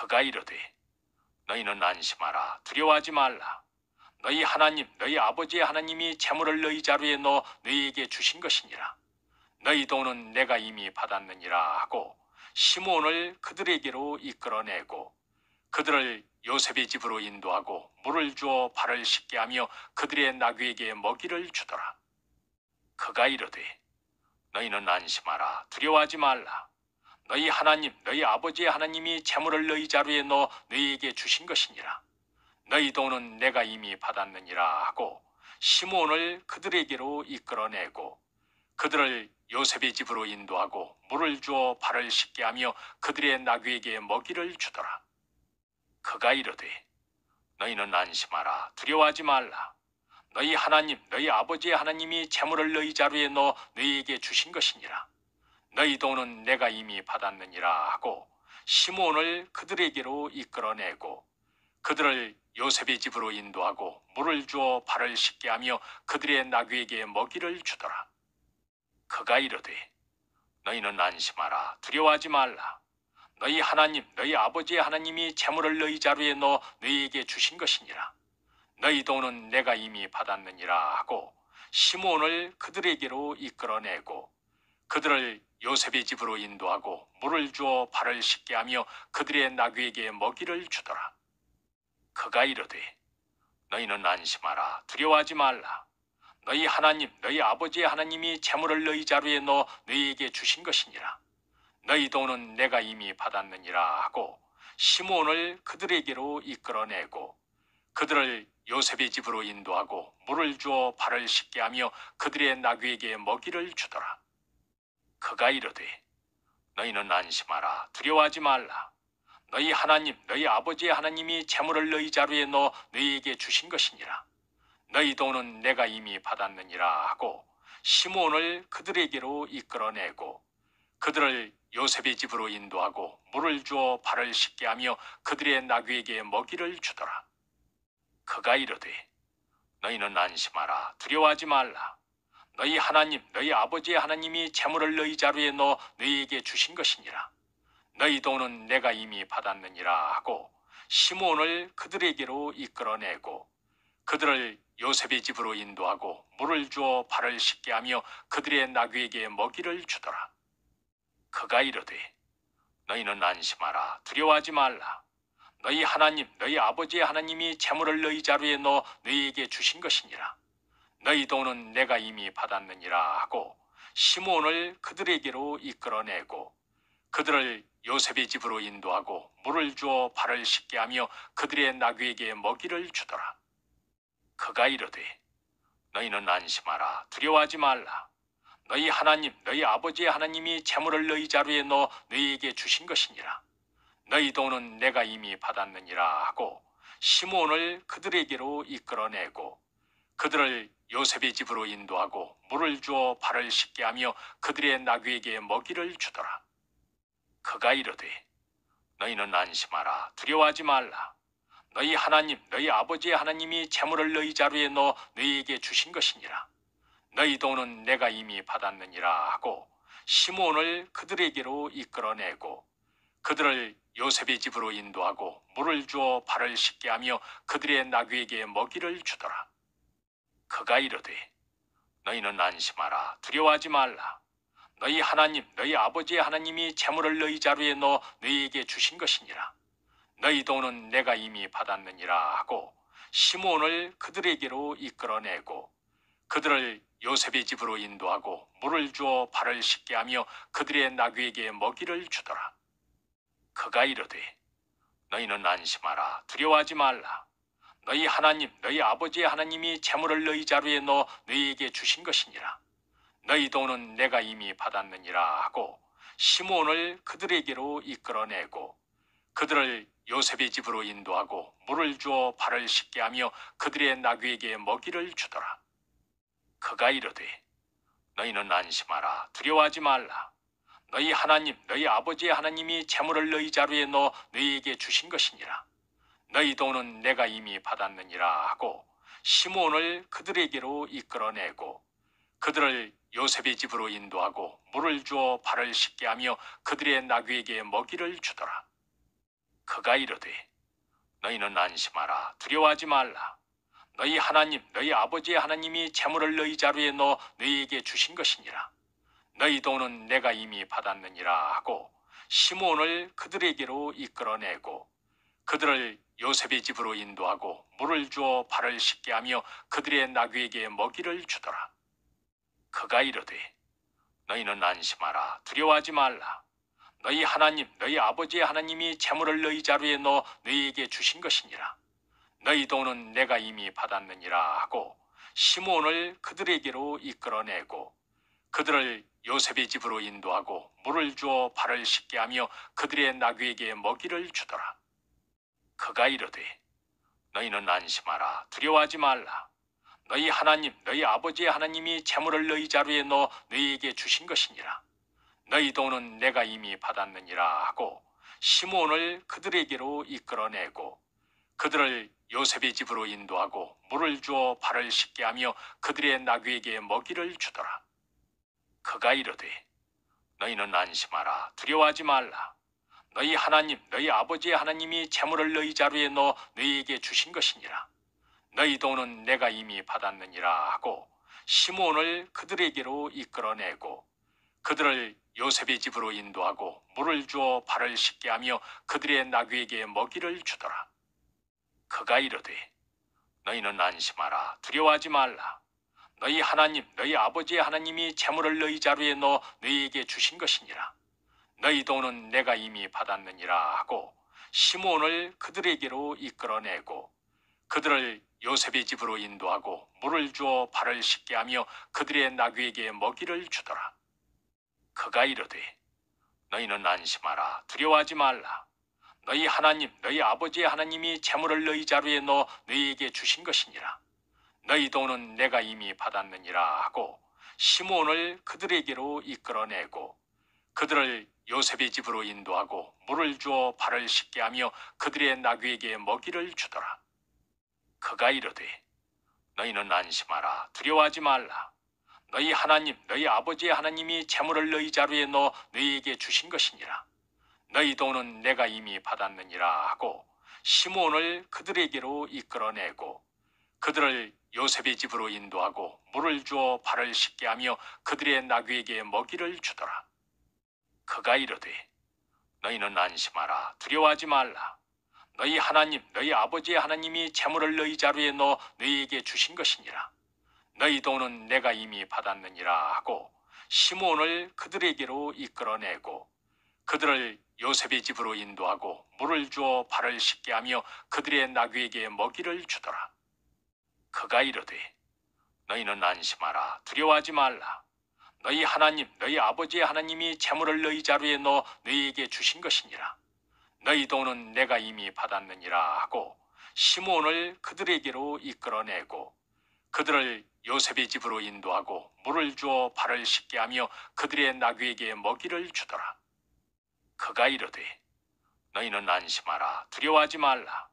그가 이르되 너희는 안심하라. 두려워하지 말라. 너희 하나님 너희 아버지의 하나님이 재물을 너희 자루에 넣어 너희에게 주신 것이니라. 너희 돈은 내가 이미 받았느니라 하고 시므온을 그들에게로 이끌어내고 그들을 요셉의 집으로 인도하고 물을 주어 발을 씻게 하며 그들의 나귀에게 먹이를 주더라. 그가 이르되 너희는 안심하라. 두려워하지 말라. 너희 하나님 너희 아버지의 하나님이 재물을 너희 자루에 넣어 너희에게 주신 것이니라. 너희 돈은 내가 이미 받았느니라 하고 시므온을 그들에게로 이끌어내고 그들을 요셉의 집으로 인도하고 물을 주어 발을 씻게 하며 그들의 나귀에게 먹이를 주더라. 그가 이르되 너희는 안심하라. 두려워하지 말라. 너희 하나님 너희 아버지의 하나님이 재물을 너희 자루에 넣어 너희에게 주신 것이니라. 너희 돈은 내가 이미 받았느니라 하고 시므온을 그들에게로 이끌어내고 그들을 요셉의 집으로 인도하고 물을 주어 발을 씻게 하며 그들의 나귀에게 먹이를 주더라. 그가 이르되 너희는 안심하라. 두려워하지 말라. 너희 하나님 너희 아버지의 하나님이 재물을 너희 자루에 넣어 너희에게 주신 것이니라. 너희 돈은 내가 이미 받았느니라 하고 시므온을 그들에게로 이끌어내고 그들을 요셉의 집으로 인도하고 물을 주어 발을 씻게 하며 그들의 나귀에게 먹이를 주더라. 그가 이르되 너희는 안심하라. 두려워하지 말라. 너희 하나님 너희 아버지의 하나님이 재물을 너희 자루에 넣어 너희에게 주신 것이니라. 너희 돈은 내가 이미 받았느니라 하고 시므온을 그들에게로 이끌어내고 그들을 요셉의 집으로 인도하고 물을 주어 발을 씻게 하며 그들의 나귀에게 먹이를 주더라. 그가 이르되 너희는 안심하라. 두려워하지 말라. 너희 하나님 너희 아버지의 하나님이 재물을 너희 자루에 넣어 너희에게 주신 것이니라. 너희 돈은 내가 이미 받았느니라 하고 시므온을 그들에게로 이끌어내고 그들을 요셉의 집으로 인도하고 물을 주어 발을 씻게 하며 그들의 나귀에게 먹이를 주더라. 그가 이르되 너희는 안심하라. 두려워하지 말라. 너희 하나님 너희 아버지의 하나님이 재물을 너희 자루에 넣어 너희에게 주신 것이니라. 너희 돈은 내가 이미 받았느니라 하고 시므온을 그들에게로 이끌어내고 그들을 요셉의 집으로 인도하고 물을 주어 발을 씻게 하며 그들의 나귀에게 먹이를 주더라. 그가 이르되 너희는 안심하라. 두려워하지 말라. 너희 하나님 너희 아버지의 하나님이 재물을 너희 자루에 넣어 너희에게 주신 것이니라. 너희 돈은 내가 이미 받았느니라 하고 시므온을 그들에게로 이끌어내고 그들을 요셉의 집으로 인도하고 물을 주어 발을 씻게 하며 그들의 나귀에게 먹이를 주더라. 그가 이르되 너희는 안심하라. 두려워하지 말라. 너희 하나님 너희 아버지의 하나님이 재물을 너희 자루에 넣어 너희에게 주신 것이니라. 너희 돈은 내가 이미 받았느니라 하고 시므온을 그들에게로 이끌어내고 그들을 요셉의 집으로 인도하고 물을 주어 발을 씻게 하며 그들의 나귀에게 먹이를 주더라. 그가 이르되 너희는 안심하라. 두려워하지 말라. 너희 하나님 너희 아버지의 하나님이 재물을 너희 자루에 넣어 너희에게 주신 것이니라. 너희 돈은 내가 이미 받았느니라 하고 시므온을 그들에게로 이끌어내고 그들을 요셉의 집으로 인도하고 물을 주어 발을 씻게 하며 그들의 나귀에게 먹이를 주더라. 그가 이르되 너희는 안심하라. 두려워하지 말라. 너희 하나님 너희 아버지의 하나님이 재물을 너희 자루에 넣어 너희에게 주신 것이니라. 너희 돈은 내가 이미 받았느니라 하고 시므온을 그들에게로 이끌어내고 그들을 요셉의 집으로 인도하고 물을 주어 발을 씻게 하며 그들의 나귀에게 먹이를 주더라. 그가 이르되 너희는 안심하라. 두려워하지 말라. 너희 하나님 너희 아버지의 하나님이 재물을 너희 자루에 넣어 너희에게 주신 것이니라. 너희 돈은 내가 이미 받았느니라 하고 시므온을 그들에게로 이끌어내고 그들을 요셉의 집으로 인도하고 물을 주어 발을 씻게 하며 그들의 나귀에게 먹이를 주더라. 그가 이르되 너희는 안심하라. 두려워하지 말라. 너희 하나님 너희 아버지의 하나님이 재물을 너희 자루에 넣어 너희에게 주신 것이니라. 너희 돈은 내가 이미 받았느니라 하고 시므온을 그들에게로 이끌어내고 그들을 요셉의 집으로 인도하고 물을 주어 발을 씻게 하며 그들의 나귀에게 먹이를 주더라. 그가 이르되 너희는 안심하라 두려워하지 말라. 너희 하나님 너희 아버지의 하나님이 재물을 너희 자루에 넣어 너희에게 주신 것이니라. 너희 돈은 내가 이미 받았느니라 하고 시므온을 그들에게로 이끌어내고 그들을 요셉의 집으로 인도하고 물을 주어 발을 씻게 하며 그들의 나귀에게 먹이를 주더라. 그가 이르되 너희는 안심하라 두려워하지 말라. 너희 하나님 너희 아버지의 하나님이 재물을 너희 자루에 넣어 너희에게 주신 것이니라. 너희 돈은 내가 이미 받았느니라 하고 시므온을 그들에게로 이끌어내고 그들을 요셉의 집으로 인도하고 물을 주어 발을 씻게 하며 그들의 나귀에게 먹이를 주더라. 그가 이르되 너희는 안심하라 두려워하지 말라. 너희 하나님 너희 아버지의 하나님이 재물을 너희 자루에 넣어 너희에게 주신 것이니라. 너희 돈은 내가 이미 받았느니라 하고 시므온을 그들에게로 이끌어내고 그들을 요셉의 집으로 인도하고 물을 주어 발을 씻게 하며 그들의 나귀에게 먹이를 주더라. 그가 이르되 너희는 안심하라 두려워하지 말라. 너희 하나님 너희 아버지의 하나님이 재물을 너희 자루에 넣어 너희에게 주신 것이니라. 너희 돈은 내가 이미 받았느니라 하고 시므온을 그들에게로 이끌어내고 그들을 요셉의 집으로 인도하고 물을 주어 발을 씻게 하며 그들의 나귀에게 먹이를 주더라. 그가 이르되 너희는 안심하라 두려워하지 말라. 너희 하나님 너희 아버지의 하나님이 재물을 너희 자루에 넣어 너희에게 주신 것이니라. 너희 돈은 내가 이미 받았느니라 하고 시므온을 그들에게로 이끌어내고 그들을 요셉의 집으로 인도하고 물을 주어 발을 씻게 하며 그들의 나귀에게 먹이를 주더라. 그가 이르되 너희는 안심하라 두려워하지 말라. 너희 하나님 너희 아버지의 하나님이 재물을 너희 자루에 넣어 너희에게 주신 것이니라. 너희 돈은 내가 이미 받았느니라 하고 시므온을 그들에게로 이끌어내고 그들을 요셉의 집으로 인도하고 물을 주어 발을 씻게 하며 그들의 나귀에게 먹이를 주더라. 그가 이르되 너희는 안심하라 두려워하지 말라. 너희 하나님 너희 아버지의 하나님이 재물을 너희 자루에 넣어 너희에게 주신 것이니라. 너희 돈은 내가 이미 받았느니라 하고 시므온을 그들에게로 이끌어내고 그들을 요셉의 집으로 인도하고 물을 주어 발을 씻게 하며 그들의 나귀에게 먹이를 주더라. 그가 이르되 너희는 안심하라 두려워하지 말라. 너희 하나님 너희 아버지의 하나님이 재물을 너희 자루에 넣어 너희에게 주신 것이니라. 너희 돈은 내가 이미 받았느니라 하고 시므온을 그들에게로 이끌어내고 그들을 요셉의 집으로 인도하고 물을 주어 발을 씻게 하며 그들의 나귀에게 먹이를 주더라. 그가 이르되 너희는 안심하라 두려워하지 말라. 너희 하나님 너희 아버지의 하나님이 재물을 너희 자루에 넣어 너희에게 주신 것이니라. 너희 돈은 내가 이미 받았느니라 하고 시므온을 그들에게로 이끌어내고 그들을 요셉의 집으로 인도하고 물을 주어 발을 씻게 하며 그들의 나귀에게 먹이를 주더라. 그가 이르되 너희는 안심하라 두려워하지 말라.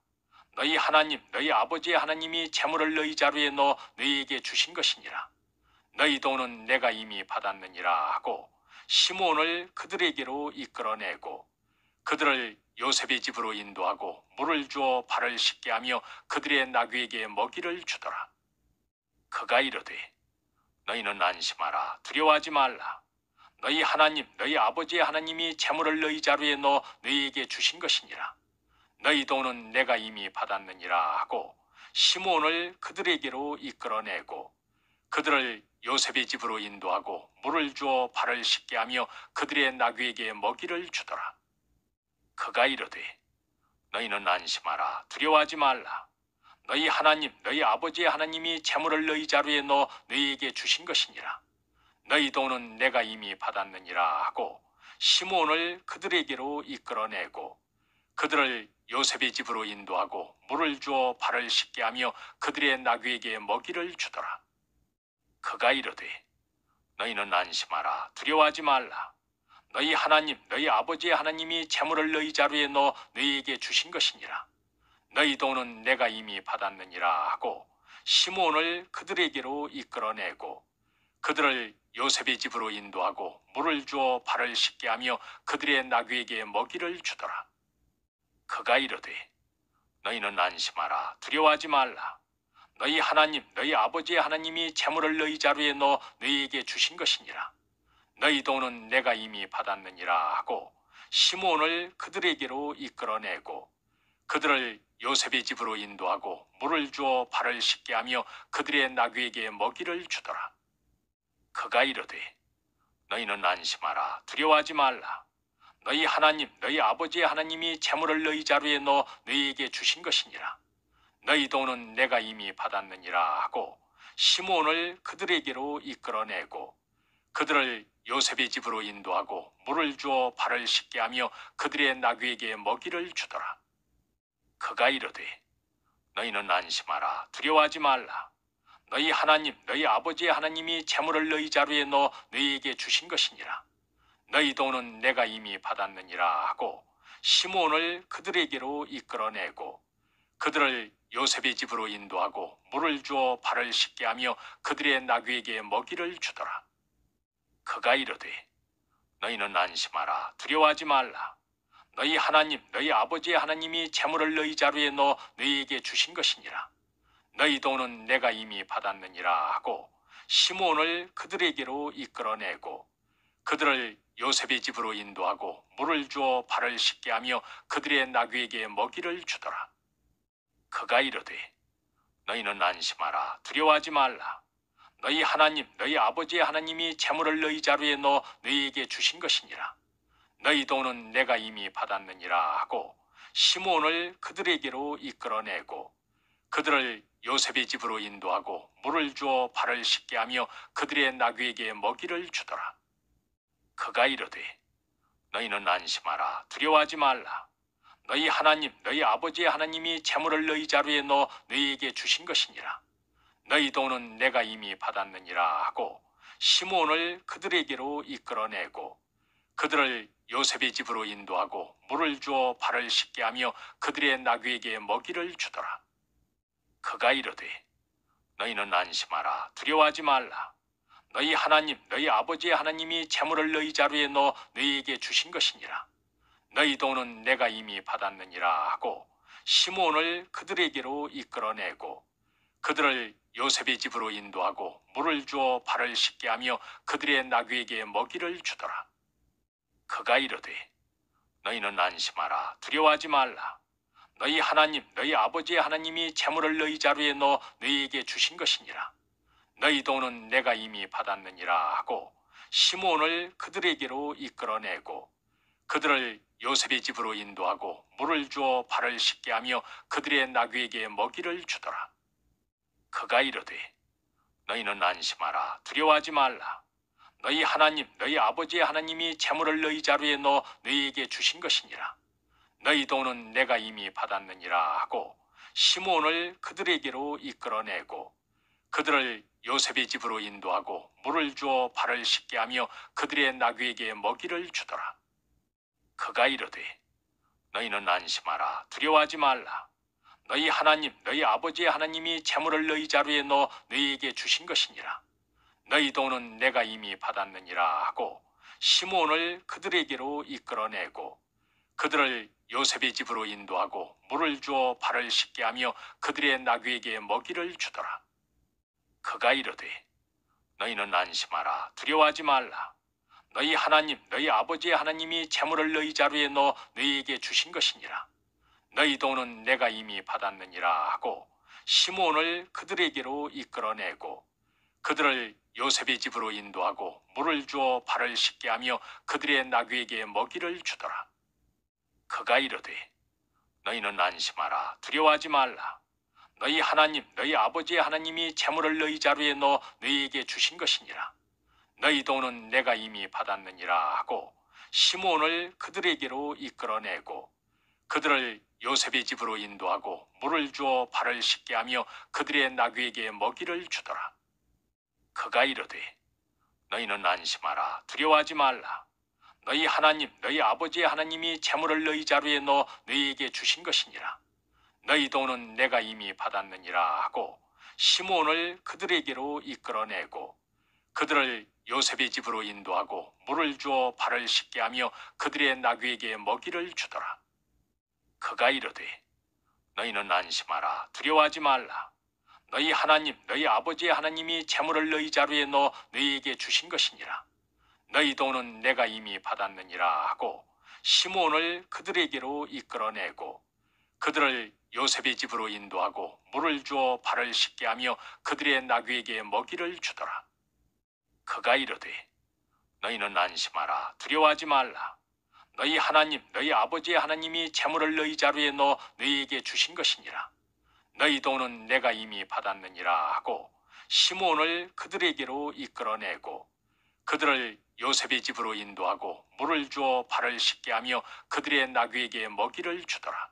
너희 하나님 너희 아버지의 하나님이 재물을 너희 자루에 넣어 너희에게 주신 것이니라. 너희 돈은 내가 이미 받았느니라 하고 시므온을 그들에게로 이끌어내고 그들을 요셉의 집으로 인도하고 물을 주어 발을 씻게 하며 그들의 나귀에게 먹이를 주더라. 그가 이르되 너희는 안심하라 두려워하지 말라. 너희 하나님 너희 아버지의 하나님이 재물을 너희 자루에 넣어 너희에게 주신 것이니라. 너희 돈은 내가 이미 받았느니라 하고 시므온을 그들에게로 이끌어내고 그들을 요셉의 집으로 인도하고 물을 주어 발을 씻게 하며 그들의 나귀에게 먹이를 주더라. 그가 이르되 너희는 안심하라 두려워하지 말라. 너희 하나님 너희 아버지의 하나님이 재물을 너희 자루에 넣어 너희에게 주신 것이니라. 너희 돈은 내가 이미 받았느니라 하고 시므온을 그들에게로 이끌어내고 그들을 요셉의 집으로 인도하고 물을 주어 발을 씻게 하며 그들의 나귀에게 먹이를 주더라. 그가 이르되 너희는 안심하라 두려워하지 말라. 너희 하나님 너희 아버지의 하나님이 재물을 너희 자루에 넣어 너희에게 주신 것이니라. 너희 돈은 내가 이미 받았느니라 하고 시므온을 그들에게로 이끌어내고 그들을 요셉의 집으로 인도하고 물을 주어 발을 씻게 하며 그들의 나귀에게 먹이를 주더라. 그가 이르되 너희는 안심하라 두려워하지 말라. 너희 하나님 너희 아버지의 하나님이 재물을 너희 자루에 넣어 너희에게 주신 것이니라. 너희 돈은 내가 이미 받았느니라 하고 시므온을 그들에게로 이끌어내고 그들을 요셉의 집으로 인도하고 물을 주어 발을 씻게 하며 그들의 나귀에게 먹이를 주더라. 그가 이르되 너희는 안심하라 두려워하지 말라. 너희 하나님 너희 아버지의 하나님이 재물을 너희 자루에 넣어 너희에게 주신 것이니라. 너희 돈은 내가 이미 받았느니라 하고 시므온을 그들에게로 이끌어내고 그들을 요셉의 집으로 인도하고 물을 주어 발을 씻게 하며 그들의 나귀에게 먹이를 주더라. 그가 이르되 너희는 안심하라 두려워하지 말라. 너희 하나님 너희 아버지의 하나님이 재물을 너희 자루에 넣어 너희에게 주신 것이니라. 너희 돈은 내가 이미 받았느니라 하고 시므온을 그들에게로 이끌어내고 그들을 요셉의 집으로 인도하고 물을 주어 발을 씻게 하며 그들의 나귀에게 먹이를 주더라. 그가 이르되 너희는 안심하라 두려워하지 말라. 너희 하나님 너희 아버지의 하나님이 재물을 너희 자루에 넣어 너희에게 주신 것이니라. 너희 돈은 내가 이미 받았느니라 하고 시므온을 그들에게로 이끌어내고 그들을 요셉의 집으로 인도하고 물을 주어 발을 씻게 하며 그들의 나귀에게 먹이를 주더라. 그가 이르되 너희는 안심하라 두려워하지 말라. 너희 하나님 너희 아버지의 하나님이 재물을 너희 자루에 넣어 너희에게 주신 것이니라. 너희 돈은 내가 이미 받았느니라 하고 시므온을 그들에게로 이끌어내고 그들을 요셉의 집으로 인도하고 물을 주어 발을 씻게 하며 그들의 나귀에게 먹이를 주더라. 그가 이르되 너희는 안심하라 두려워하지 말라. 너희 하나님 너희 아버지의 하나님이 재물을 너희 자루에 넣어 너희에게 주신 것이니라. 너희 돈은 내가 이미 받았느니라 하고 시므온을 그들에게로 이끌어내고 그들을 요셉의 집으로 인도하고 물을 주어 발을 씻게 하며 그들의 나귀에게 먹이를 주더라. 그가 이르되 너희는 안심하라 두려워하지 말라. 너희 하나님 너희 아버지의 하나님이 재물을 너희 자루에 넣어 너희에게 주신 것이니라. 너희 돈은 내가 이미 받았느니라 하고 시므온을 그들에게로 이끌어내고 그들을 요셉의 집으로 인도하고 물을 주어 발을 씻게 하며 그들의 나귀에게 먹이를 주더라. 그가 이르되 너희는 안심하라 두려워하지 말라. 너희 하나님 너희 아버지의 하나님이 재물을 너희 자루에 넣어 너희에게 주신 것이니라. 너희 돈은 내가 이미 받았느니라 하고 시므온을 그들에게로 이끌어내고 그들을 요셉의 집으로 인도하고 물을 주어 발을 씻게 하며 그들의 나귀에게 먹이를 주더라. 그가 이르되 너희는 안심하라 두려워하지 말라. 너희 하나님 너희 아버지의 하나님이 재물을 너희 자루에 넣어 너희에게 주신 것이니라. 너희 돈은 내가 이미 받았느니라 하고 시므온을 그들에게로 이끌어내고 그들을 요셉의 집으로 인도하고 물을 주어 발을 씻게 하며 그들의 나귀에게 먹이를 주더라. 그가 이르되 너희는 안심하라 두려워하지 말라. 너희 하나님 너희 아버지의 하나님이 재물을 너희 자루에 넣어 너희에게 주신 것이니라. 너희 돈은 내가 이미 받았느니라 하고 시므온을 그들에게로 이끌어내고 그들을 요셉의 집으로 인도하고 물을 주어 발을 씻게 하며 그들의 나귀에게 먹이를 주더라. 그가 이르되 너희는 안심하라 두려워하지 말라. 너희 하나님 너희 아버지의 하나님이 재물을 너희 자루에 넣어 너희에게 주신 것이니라. 너희 돈은 내가 이미 받았느니라 하고 시므온을 그들에게로 이끌어내고 그들을 요셉의 집으로 인도하고 물을 주어 발을 씻게 하며 그들의 나귀에게 먹이를 주더라. 그가 이르되 너희는 안심하라 두려워하지 말라. 너희 하나님 너희 아버지의 하나님이 재물을 너희 자루에 넣어 너희에게 주신 것이니라. 너희 돈은 내가 이미 받았느니라 하고 시므온을 그들에게로 이끌어내고 그들을 요셉의 집으로 인도하고 물을 주어 발을 씻게 하며 그들의 나귀에게 먹이를 주더라. 그가 이르되 너희는 안심하라 두려워하지 말라. 너희 하나님 너희 아버지의 하나님이 재물을 너희 자루에 넣어 너희에게 주신 것이니라. 너희 돈은 내가 이미 받았느니라 하고 시므온을 그들에게로 이끌어내고 그들을 요셉의 집으로 인도하고 물을 주어 발을 씻게 하며 그들의 나귀에게 먹이를 주더라. 그가 이르되 너희는 안심하라 두려워하지 말라. 너희 하나님 너희 아버지의 하나님이 재물을 너희 자루에 넣어 너희에게 주신 것이니라. 너희 돈은 내가 이미 받았느니라 하고 시므온을 그들에게로 이끌어내고 그들을 요셉의 집으로 인도하고 물을 주어 발을 씻게 하며 그들의 나귀에게 먹이를 주더라. 그가 이르되 너희는 안심하라 두려워하지 말라. 너희 하나님 너희 아버지의 하나님이 재물을 너희 자루에 넣어 너희에게 주신 것이니라. 너희 돈은 내가 이미 받았느니라 하고 시므온을 그들에게로 이끌어내고 그들을 요셉의 집으로 인도하고 물을 주어 발을 씻게 하며 그들의 나귀에게 먹이를 주더라.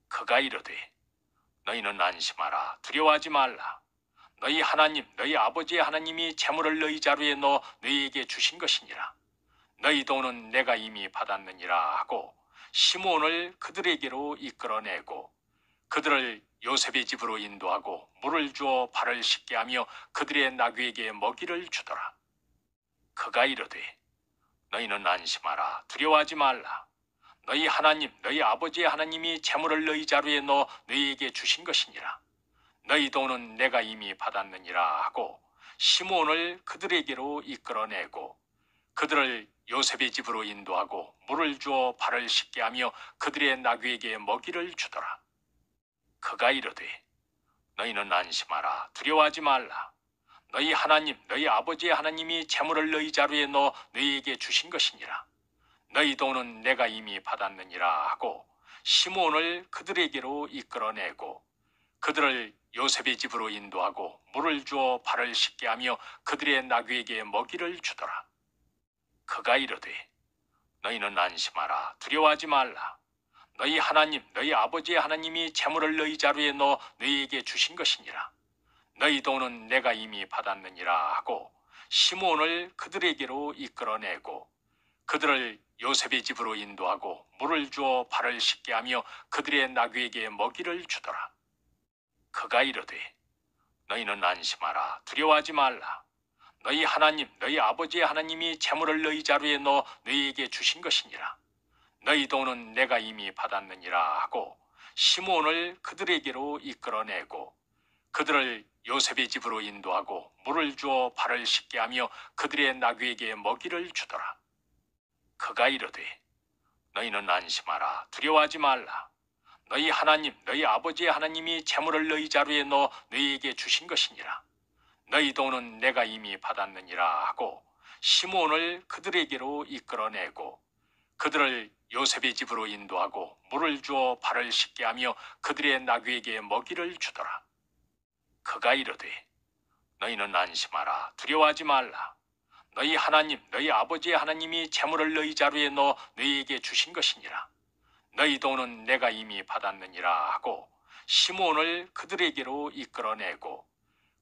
그가 이르되 너희는 안심하라 두려워하지 말라. 너희 하나님 너희 아버지의 하나님이 재물을 너희 자루에 넣어 너희에게 주신 것이니라. 너희 돈은 내가 이미 받았느니라 하고 시므온을 그들에게로 이끌어내고 그들을 요셉의 집으로 인도하고 물을 주어 발을 씻게 하며 그들의 나귀에게 먹이를 주더라. 그가 이르되 너희는 안심하라 두려워하지 말라. 너희 하나님 너희 아버지의 하나님이 재물을 너희 자루에 넣어 너희에게 주신 것이니라. 너희 돈은 내가 이미 받았느니라 하고 시므온을 그들에게로 이끌어내고 그들을 요셉의 집으로 인도하고 물을 주어 발을 씻게 하며 그들의 나귀에게 먹이를 주더라. 그가 이르되 너희는 안심하라 두려워하지 말라. 너희 하나님 너희 아버지의 하나님이 재물을 너희 자루에 넣어 너희에게 주신 것이니라. 너희 돈은 내가 이미 받았느니라 하고 시므온을 그들에게로 이끌어내고 그들을 요셉의 집으로 인도하고 물을 주어 발을 씻게 하며 그들의 나귀에게 먹이를 주더라. 그가 이르되 너희는 안심하라 두려워하지 말라. 너희 하나님 너희 아버지의 하나님이 재물을 너희 자루에 넣어 너희에게 주신 것이니라. 너희 돈은 내가 이미 받았느니라 하고 시므온을 그들에게로 이끌어내고 그들을 요셉의 집으로 인도하고 물을 주어 발을 씻게 하며 그들의 나귀에게 먹이를 주더라. 그가 이르되 너희는 안심하라 두려워하지 말라. 너희 하나님 너희 아버지의 하나님이 재물을 너희 자루에 넣어 너희에게 주신 것이니라. 너희 돈은 내가 이미 받았느니라 하고 시므온을 그들에게로 이끌어내고 그들을 요셉의 집으로 인도하고 물을 주어 발을 씻게 하며 그들의 나귀에게 먹이를 주더라. 그가 이르되 너희는 안심하라 두려워하지 말라. 너희 하나님 너희 아버지의 하나님이 재물을 너희 자루에 넣어 너희에게 주신 것이니라. 너희 돈은 내가 이미 받았느니라 하고 시므온을 그들에게로 이끌어내고 그들을 요셉의 집으로 인도하고 물을 주어 발을 씻게 하며 그들의 나귀에게 먹이를 주더라. 그가 이르되 너희는 안심하라 두려워하지 말라. 너희 하나님 너희 아버지의 하나님이 재물을 너희 자루에 넣어 너희에게 주신 것이니라. 너희 돈은 내가 이미 받았느니라 하고 시므온을 그들에게로 이끌어내고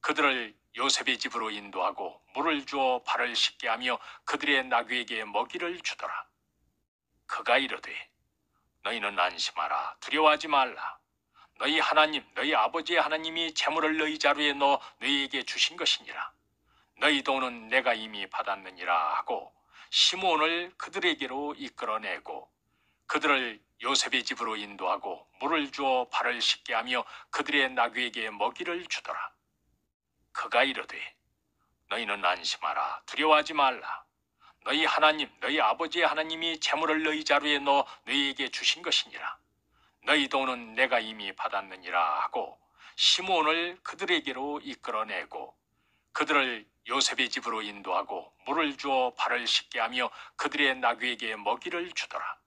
그들을 요셉의 집으로 인도하고 물을 주어 발을 씻게 하며 그들의 나귀에게 먹이를 주더라. 그가 이르되 너희는 안심하라 두려워하지 말라. 너희 하나님 너희 아버지의 하나님이 재물을 너희 자루에 넣어 너희에게 주신 것이니라. 너희 돈은 내가 이미 받았느니라 하고 시므온을 그들에게로 이끌어내고 그들을 요셉의 집으로 인도하고 물을 주어 발을 씻게 하며 그들의 나귀에게 먹이를 주더라. 그가 이르되 너희는 안심하라 두려워하지 말라. 너희 하나님 너희 아버지의 하나님이 재물을 너희 자루에 넣어 너희에게 주신 것이니라. 너희 돈은 내가 이미 받았느니라 하고 시므온을 그들에게로 이끌어내고 그들을 요셉의 집으로 인도하고 물을 주어 발을 씻게 하며 그들의 나귀에게 먹이를 주더라.